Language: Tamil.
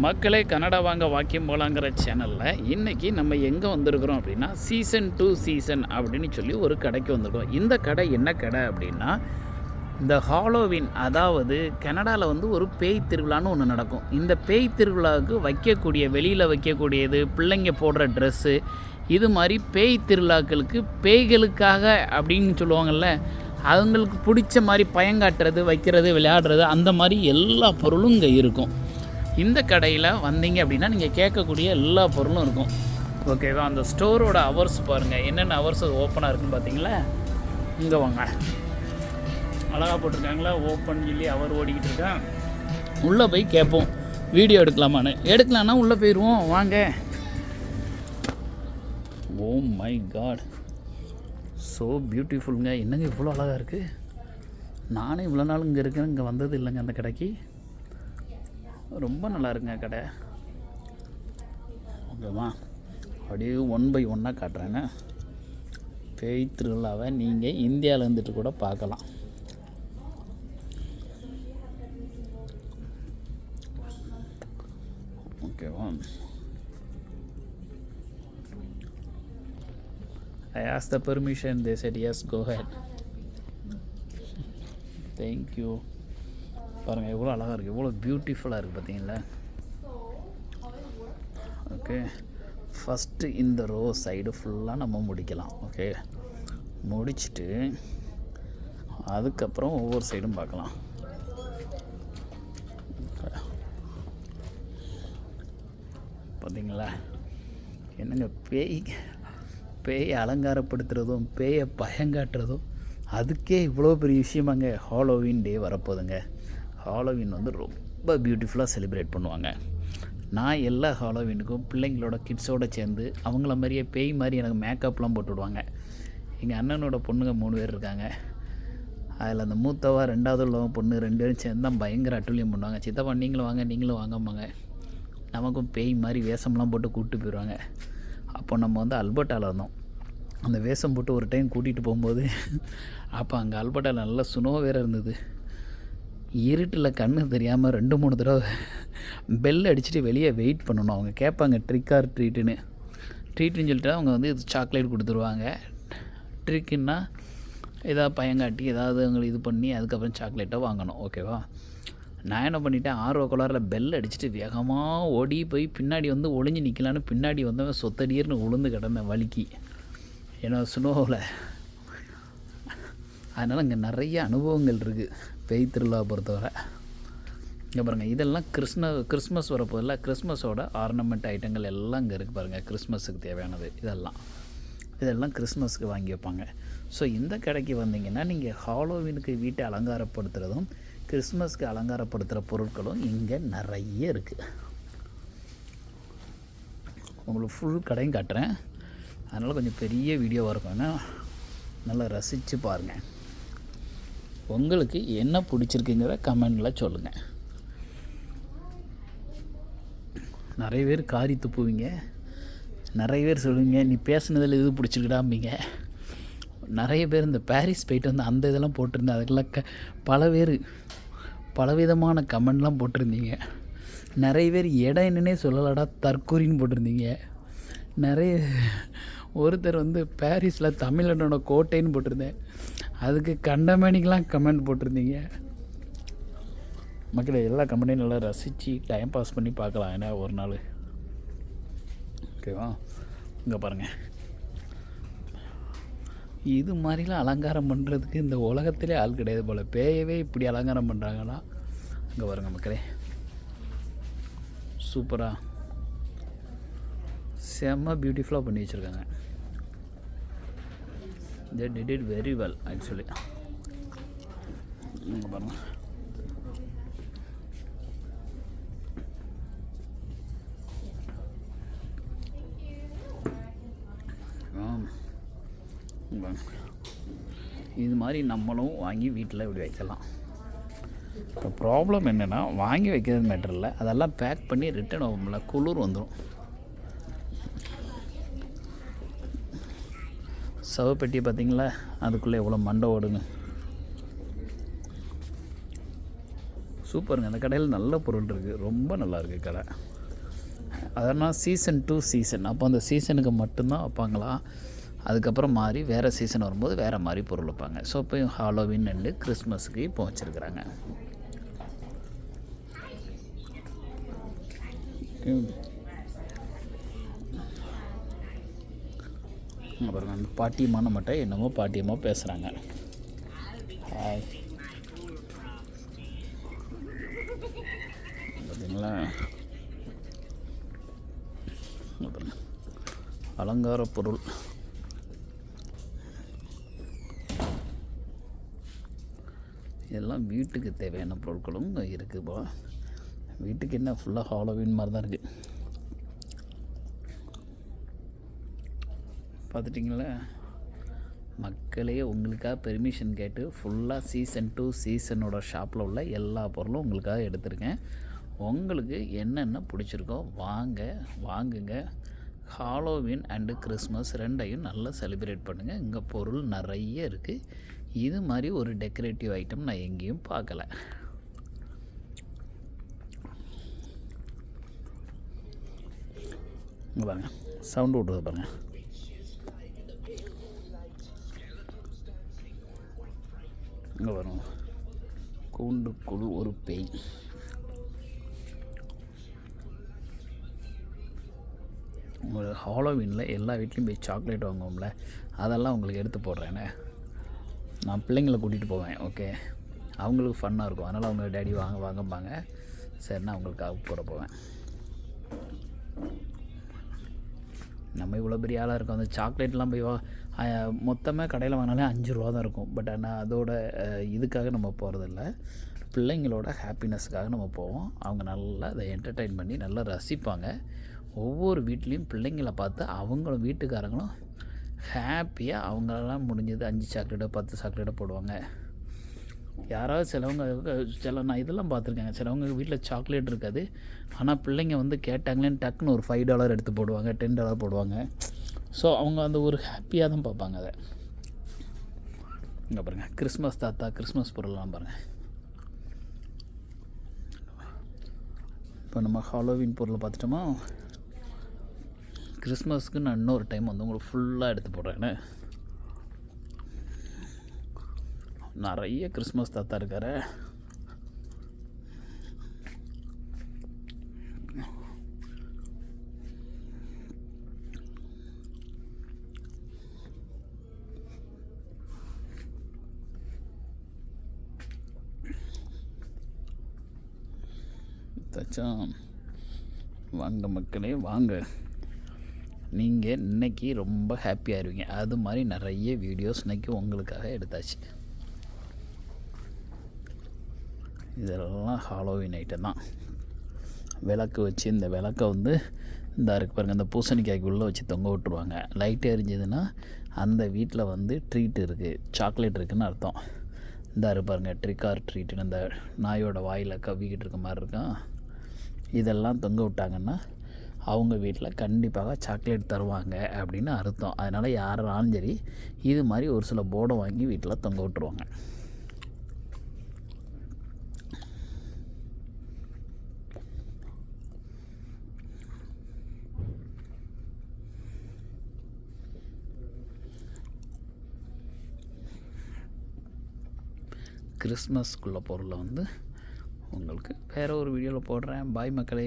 மக்களே கனடா வாங்க வாக்கியம் போகலாங்கிற சேனலில் இன்றைக்கி நம்ம எங்கே வந்திருக்கிறோம் அப்படின்னா சீசன் 2 அப்படின்னு சொல்லி ஒரு கடைக்கு வந்திருக்கோம். இந்த கடை என்ன கடை அப்படின்னா இந்த ஹாலோவின், அதாவது கனடாவில் வந்து ஒரு பேய் திருவிழான்னு ஒன்று நடக்கும். இந்த பேய் திருவிழாவுக்கு வைக்கக்கூடிய, வெளியில் வைக்கக்கூடியது, பிள்ளைங்க போடுற ட்ரெஸ்ஸு, இது மாதிரி பேய் திருவிழாக்களுக்கு பேய்களுக்காக அப்படின்னு சொல்லுவாங்கள்ல, அவங்களுக்கு பிடிச்ச மாதிரி பயங்காட்டுறது, வைக்கிறது, விளையாடுறது, அந்த மாதிரி எல்லா பொருளும் இங்கே இருக்கும். இந்த கடையில் வந்தீங்க அப்படின்னா நீங்கள் கேட்கக்கூடிய எல்லா பொருளும் இருக்கும். ஓகேவா? அந்த ஸ்டோரோட ஹவர்ஸ் பாருங்கள், என்னென்ன ஹவர்ஸ் ஓப்பனாக இருக்குன்னு பார்த்தீங்களா? இங்கே வாங்க, அழகாக போட்டிருக்காங்களா, ஓப்பன் சொல்லி அவர் ஓடிக்கிட்டு இருக்கேன். உள்ளே போய் கேட்போம் வீடியோ எடுக்கலாமான்னு. எடுக்கலான்னா உள்ளே போயிடுவோம் வாங்க. ஓ மை காட், ஸோ பியூட்டிஃபுல்ங்க. என்னங்க இவ்வளோ அழகாக இருக்குது. நானே இவ்வளோ நாள் இங்கே இருக்கேன், இங்கே வந்தது இல்லைங்க அந்த கடைக்கு. ரொம்ப நல்லா இருக்குங்க கடை. ஓகேவா? அப்படியே 1 by 1 காட்டுறாங்க. பேய் திருவிழாவை நீங்கள் இந்தியாவில் இருந்துட்டு கூட பார்க்கலாம். ஓகேவா? I asked the permission, they said yes, go ahead. Thank you. பாருங்கள் எவ்வளோ அழகாக இருக்குது, எவ்வளோ பியூட்டிஃபுல்லாக இருக்குது பார்த்தீங்களா? ஓகே, ஃபஸ்ட்டு இந்த ரோ சைடு ஃபுல்லாக நம்ம முடிக்கலாம். ஓகே, முடிச்சுட்டு அதுக்கப்புறம் ஒவ்வொரு சைடும் பார்க்கலாம். பார்த்தீங்களா? என்னங்க பேயை அலங்காரப்படுத்துகிறதும் பேயை பயங்காட்டுறதும் அதுக்கே இவ்வளோ பெரிய விஷயமாங்க. Halloween day வரப்போகுதுங்க. ஹாலோவின் வந்து ரொம்ப பியூட்டிஃபுல்லாக செலிப்ரேட் பண்ணுவாங்க. நான் எல்லா ஹாலோவினுக்கும் பிள்ளைங்களோட கிட்ஸோடு சேர்ந்து அவங்கள மாதிரியே பேய் மாதிரி எனக்கு மேக்கப்லாம் போட்டு விடுவாங்க. எங்கள் அண்ணனோட பொண்ணுங்க 3 பேர் இருக்காங்க. அதில் அந்த மூத்தவா 2வது உள்ளவங்க பொண்ணு 2 பேரும் சேர்ந்து தான் பயங்கர அட்டூழியம் பண்ணுவாங்க. சித்தப்பா நீங்களும் வாங்க, நீங்களும் வாங்கம்பாங்க. நமக்கும் பேய் மாதிரி வேஷம்லாம் போட்டு கூப்பிட்டு போயிடுவாங்க. அப்போ நம்ம வந்து அல்பர்ட்டாவில் இருந்தோம். அந்த வேஷம் போட்டு ஒரு டைம் கூட்டிகிட்டு போகும்போது அப்போ அங்கே அல்பர்ட்டாவில் நல்லா சுனோ வேறு இருந்தது. இருட்டில் கண்ணு தெரியாமல் 2-3 தடவை பெல் அடிச்சுட்டு வெளியே வெயிட் பண்ணணும். அவங்க கேட்பாங்க ட்ரிக் ஆர் ட்ரீட்டுன்னு சொல்லிட்டு அவங்க வந்து இது சாக்லேட் கொடுத்துருவாங்க. ட்ரிக்குன்னா ஏதாவது பயங்காட்டி ஏதாவது அவங்களுக்கு இது பண்ணி அதுக்கப்புறம் சாக்லேட்டை வாங்கணும். ஓகேவா? நான் என்ன பண்ணிட்டேன், ஆர்வ கோளாறில் பெல் அடிச்சுட்டு வேகமாக ஓடி போய் பின்னாடி வந்து ஒளிஞ்சு நிற்கலான்னு பின்னாடி வந்தவன் சொத்தடியர்னு உளுந்து கிடந்தேன் வலிக்கு, ஏன்னா ஸ்னோவில். அதனால் இங்கே நிறைய அனுபவங்கள் இருக்குது பேய் திருவிழாவை பொறுத்தவரை. இங்கே பாருங்கள், இதெல்லாம் கிறிஸ்மஸ் வரப்போதில்ல, கிறிஸ்மஸோட ஆர்னமெண்ட் ஐட்டங்கள் எல்லாம் இங்கே இருக்குது பாருங்கள். கிறிஸ்மஸுக்கு தேவையானது இதெல்லாம் கிறிஸ்மஸுக்கு வாங்கி வைப்பாங்க. ஸோ இந்த கடைக்கு வந்தீங்கன்னா நீங்கள் ஹாலோவினுக்கு வீட்டை அலங்காரப்படுத்துகிறதும் கிறிஸ்மஸ்க்கு அலங்காரப்படுத்துகிற பொருட்களும் இங்கே நிறைய இருக்குது. உங்களுக்கு ஃபுல் கடையும் காட்டுறேன். அதனால் கொஞ்சம் பெரிய வீடியோவாக இருக்கும்னா நல்லா ரசித்து பாருங்கள். உங்களுக்கு என்ன பிடிச்சிருக்குங்கிற கமெண்டில் சொல்லுங்கள். நிறைய பேர் காரி துப்புவீங்க, நிறைய பேர் சொல்லுவீங்க நீ பேசுனதில் இது பிடிச்சிருக்குடாம்பிங்க. நிறைய பேர் இந்த பாரிஸ் போயிட்டு வந்து அந்த இதெல்லாம் போட்டிருந்தேன். அதுக்கெல்லாம் பலவிதமான கமெண்ட்லாம் போட்டிருந்தீங்க. நிறைய பேர் இடம் என்னன்னே சொல்லலடா தற்கொரின்னு போட்டிருந்தீங்க. நிறைய ஒருத்தர் வந்து பாரிஸில் தமிழனோட கோட்டைன்னு போட்டிருந்தேன், அதுக்கு கண்டமேனிக்கெலாம் கமெண்ட் போட்டிருந்தீங்க. மக்களை எல்லா கமெண்ட்டையும் நல்லா ரசித்து டைம் பாஸ் பண்ணி பார்க்கலாம். ஏன்னா ஒரு நாள். ஓகேவா? இங்கே பாருங்கள், இது மாதிரிலாம் அலங்காரம் பண்ணுறதுக்கு இந்த உலகத்திலே ஆள் கிடையாது போல். பேயவே இப்படி அலங்காரம் பண்ணுறாங்கன்னா இங்கே பாருங்கள் மக்களே, சூப்பராக செம்ம பியூட்டிஃபுல்லாக பண்ணி வச்சுருக்காங்க. they did it very well actually. இங்கே பாருங்கள், இது மாதிரி நம்மளும் வாங்கி வீட்டில் இப்படி வைக்கலாம். இப்போ ப்ராப்ளம் என்னென்னா வாங்கி வைக்கிறது மேட்டர் இல்லை, அதெல்லாம் பேக் பண்ணி ரிட்டர்ன் ஆகும்ல, குளிர் வந்துடும். சவப்பெட்டி பார்த்திங்களா, அதுக்குள்ளே எவ்வளோ மண்டை ஓடுங்க. சூப்பருங்க. அந்த கடையில் நல்ல பொருள் இருக்குது, ரொம்ப நல்லாயிருக்கு கடை. அதனால் சீசன் டு சீசன், அப்போ அந்த சீசனுக்கு மட்டும்தான் வைப்பாங்களா, அதுக்கப்புறம் மாறி வேறு சீசன் வரும்போது வேறு மாதிரி பொருள் வைப்பாங்க. ஸோ இப்போ ஹாலோவின் அண்டு கிறிஸ்மஸுக்கு இப்போ வச்சுருக்குறாங்க. அப்புறம் அந்த பாட்டியம்மா நம்மகிட்ட என்னமோ பாட்டியம்மா பேசுகிறாங்க. ஹாய், பார்த்தீங்களா? அப்புறம் அலங்கார பொருள் இதெல்லாம் வீட்டுக்கு தேவையான பொருட்களும் இருக்குதுப்பா. வீட்டுக்கு என்ன ஃபுல்லாக ஹாலோவின் மாதிரி தான் இருக்குது. பார்த்துட்டிங்களா மக்களே, உங்களுக்காக பெர்மிஷன் கேட்டு ஃபுல்லாக சீசன் டு சீசனோட ஷாப்பில் உள்ள எல்லா பொருளும் உங்களுக்காக எடுத்திருக்கேன். உங்களுக்கு என்னென்ன பிடிச்சிருக்கோ வாங்குங்க. ஹாலோவின் அண்டு கிறிஸ்மஸ் ரெண்டையும் நல்லா செலிப்ரேட் பண்ணுங்கள். இங்கே பொருள் நிறைய இருக்குது. இது மாதிரி ஒரு டெக்கரேட்டிவ் ஐட்டம் நான் எங்கேயும் பார்க்கல. இங்கே பாருங்கள், சவுண்டு விட்றது பாருங்கள். இங்கே வரும் கூண்டுக்குள் ஒரு பேய். உங்களுக்கு ஹாலோவினில் எல்லா வீட்லேயும் போய் சாக்லேட் வாங்குவோம்ல, அதெல்லாம் உங்களுக்கு எடுத்து போடுறேன்னு. நான் பிள்ளைங்களை கூட்டிகிட்டு போவேன். ஓகே, அவங்களுக்கு ஃபன்னாக இருக்கும். அதனால் அவங்க டேடி வாங்கம்பாங்க. சரிண்ணா அவங்களுக்காக போட போவேன். நம்ம இவ்வளோ பெரிய ஆளாக இருக்கும். அந்த சாக்லேட்லாம் போய் மொத்தமாக கடையில் வாங்கினாலே 5 ரூபா தான் இருக்கும். பட் ஆனால் அதோட இதுக்காக நம்ம போகிறதில்ல, பிள்ளைங்களோட ஹாப்பினஸ்க்காக நம்ம போவோம். அவங்க நல்லா அதை என்டர்டெயின் பண்ணி நல்லா ரசிப்பாங்க. ஒவ்வொரு வீட்லேயும் பிள்ளைங்களை பார்த்து அவங்களும் வீட்டுக்காரங்களும் ஹாப்பியாக அவங்களெல்லாம் முடிஞ்சது 5 சாக்லேட்டோ 10 சாக்லேட்டோ போடுவாங்க. யாராவது சிலவங்க நான் இதெல்லாம் பார்த்துருக்கேங்க. சிலவங்க வீட்டில் சாக்லேட் இருக்காது, ஆனால் பிள்ளைங்க வந்து கேட்டாங்களேன்னு டக்குன்னு ஒரு $5 எடுத்து போடுவாங்க, $10 போடுவாங்க. ஸோ அவங்க அந்த ஒரு ஹாப்பியாக தான் பார்ப்பாங்க அதை. இங்கே பாருங்கள், கிறிஸ்மஸ் தாத்தா கிறிஸ்மஸ் பொருள்லாம் பாருங்கள். இப்போ நம்ம ஹாலோவின் பொருளை பார்த்துட்டோமா, கிறிஸ்மஸ்க்கு நான் இன்னொரு டைம் வந்து உங்களுக்கு ஃபுல்லாக எடுத்து போடுறேன்னு. நிறைய கிறிஸ்மஸ் தாத்தா இருக்காரு. வாங்க மக்களே வாங்க, நீங்கள் இன்றைக்கி ரொம்ப ஹாப்பியாக இருவீங்க. அது மாதிரி நிறைய வீடியோஸ் இன்றைக்கி உங்களுக்காக எடுத்தாச்சு. இதெல்லாம் ஹாலோவின் ஐட்டம் தான். விளக்கு வச்சு இந்த விளக்கை வந்து இந்த இருக்கு பாருங்கள், இந்த பூசணிக்காய்க்கு உள்ளே வச்சு தொங்க விட்டுருவாங்க. லைட் எரிஞ்சதுன்னா அந்த வீட்டில் வந்து ட்ரீட் இருக்குது, சாக்லேட் இருக்குதுன்னு அர்த்தம். இந்த இருக்கு பாருங்கள், ட்ரிக் ஆர் ட்ரீட்டுன்னு இந்த நாயோட வாயில் கவ்விக்கிட்டு இருக்க மாதிரி இருக்கும். இதெல்லாம் தொங்க விட்டாங்கன்னா அவங்க வீட்டில் கண்டிப்பாக சாக்லேட் தருவாங்க அப்படின்னு அர்த்தம். அதனால் யாராலும் சரி இது மாதிரி ஒரு சில போர்டை வாங்கி வீட்டில் தொங்க விட்டுருவாங்க. கிறிஸ்மஸ்க்குள்ள பொருளை வந்து உங்களுக்கு வேறு ஒரு வீடியோவில் போடுறேன். பாய் மக்களே.